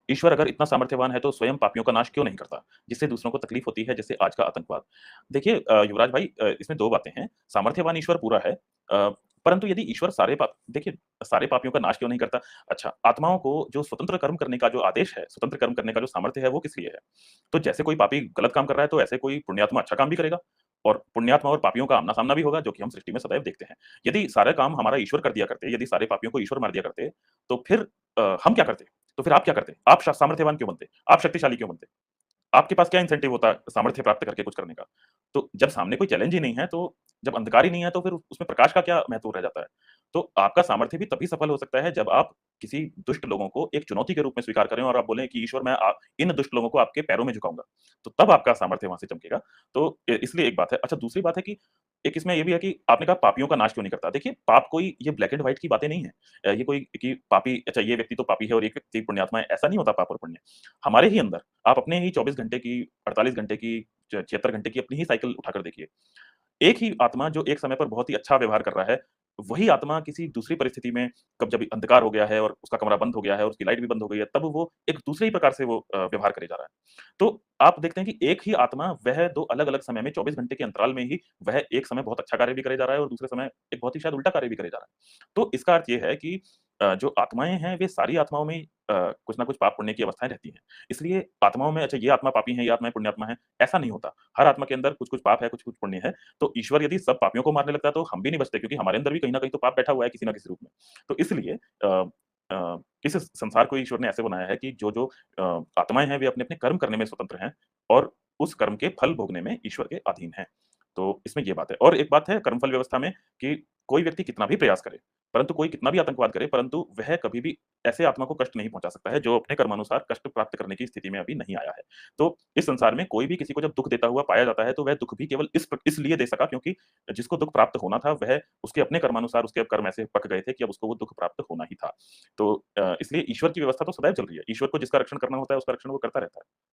ईश्वर अगर इतना सामर्थ्यवान है तो स्वयं पापियों का नाश क्यों नहीं करता? जिससे दूसरों को तकलीफ होती है, जैसे आज का आतंकवाद। देखिए युवराज भाई इसमें 2 बातें हैं, सामर्थ्यवान ईश्वर पूरा है परंतु यदि ईश्वर देखिए सारे पापियों का नाश क्यों नहीं करता? अच्छा, आत्माओं को जो स्वतंत्र कर्म करने का जो आदेश है, स्वतंत्र कर्म करने का जो सामर्थ्य है, वो किस लिए है? तो जैसे कोई पापी गलत काम कर रहा है, तो ऐसे कोई पुण्यात्मा अच्छा काम भी करेगा और पुण्यात्मा और पापियों का आमना-सामना भी होगा, जो कि हम सृष्टि में सदैव देखते हैं। यदि सारे काम हमारा ईश्वर कर दिया करते, यदि सारे पापियों को ईश्वर मार दिया करते, तो फिर हम क्या करते? तो फिर आप क्या करते? आप सामर्थ्यवान क्यों बनते? आप शक्तिशाली क्यों बनते? आपके पास क्या इंसेंटिव होता है सामर्थ्य प्राप्त करके कुछ करने का? तो जब सामने कोई चैलेंज ही नहीं है, तो जब अंधकार ही नहीं है, तो फिर उसमें प्रकाश का क्या महत्व रह जाता है? तो आपका सामर्थ्य भी तभी सफल हो सकता है, जब आप किसी दुष्ट लोगों को एक चुनौती के रूप में स्वीकार करें और आप बोलें कि ईश्वर मैं इन दुष्ट लोगों को आपके पैरों में झुकाऊँगा। तो तब आपका सामर्थ्य वहाँ से चमकेगा। तो इसलिए एक बात है। अच्छा दूसरी बात है कि एक इसमें ये भी है कि आपने कहा पापियों का नाश क्यों नहीं करता? देखिए पाप कोई ये ब्लैक एंड व्हाइट की बातें नहीं है। ये कोई कि पापी अच्छा ये व्यक्ति तो पापी है और एक व्यक्ति पुण्यात्मा है, ऐसा नहीं होता पाप और पुण्य। हमारे ही अंदर आप अपने ही 24 घंटे की, 48 घंटे की, 76 घंटे की अपनी ही साइकिल उठाकर देखिए। एक ही आत्मा जो एक समय पर बहुत ही अच्छा व्यवहार कर रहा है, वही आत्मा किसी दूसरी परिस्थिति में कब जब अंधकार हो गया है और उसका कमरा बंद हो गया है और उसकी लाइट भी बंद हो गई है, तब वो एक दूसरे ही प्रकार से वो व्यवहार करे जा रहा है। तो आप देखते हैं कि एक ही आत्मा वह 2 अलग-अलग समय में 24 घंटे के अंतराल में ही वह एक समय बहुत अच्छा कार्य भी करे जा रहा है और दूसरे समय एक बहुत ही शायद उल्टा कार्य भी करे जा रहा है। तो इसका अर्थ ये है कि जो आत्माएँ हैं, वे सारी आत्माओं में कुछ न कुछ पाप पुण्य की अवस्थाएँ रहती हैं। इसलिए आत्माओं में अच्छा ये आत्मा पापी है, ये आत्माएँ पुण्यात्मा हैं, ऐसा नहीं होता। हर आत्मा के अंदर कुछ-कुछ पाप है, कुछ-कुछ पुण्य है। तो ईश्वर यदि सब पापियों को मारने लगता है, तो हम भी नहीं बचते क्योंकि हमारे अंदर भी कहीं न कहीं तो पाप बैठा हुआ है किसी न किसी रूप में। तो इसलिए इस संसार को ईश्वर ने ऐसे बनाया है कि जो-जो आत्माएँ हैं, वे अपने-अपने कर्म करने में स्वतंत्र हैं और उस कर्म के फल भोगने में ईश्वर के अधीन हैं। तो इसमें ये बात है और एक बात है कर्मफल व्यवस्था में कि कोई व्यक्ति कितना भी प्रयास करे, परंतु कोई कितना भी आतंकवाद करे, परंतु वह कभी भी ऐसे आत्मा को कष्ट नहीं पहुँचा सकता है, जो अपने कर्मानुसार कष्ट प्राप्त करने की स्थिति में अभी नहीं आया है। तो इस संसार में कोई भी किसी को जब दुःख देता हुआ पाया जाता है, तो वह दुःख भी केवल इसलिए दे सका क्योंकि जिसको दुःख प्राप्त होना था, वह उसके अपने कर्मानुसार उसके कर्म ऐसे पक गए थे कि अब उसको वो दुःख प्राप्त होना ही था। तो इसलिए ईश्वर की व्यवस्था तो सदैव चल रही है। ईश्वर को जिसका रक्षण करना होता है, उसका रक्षण वो करता रहता है।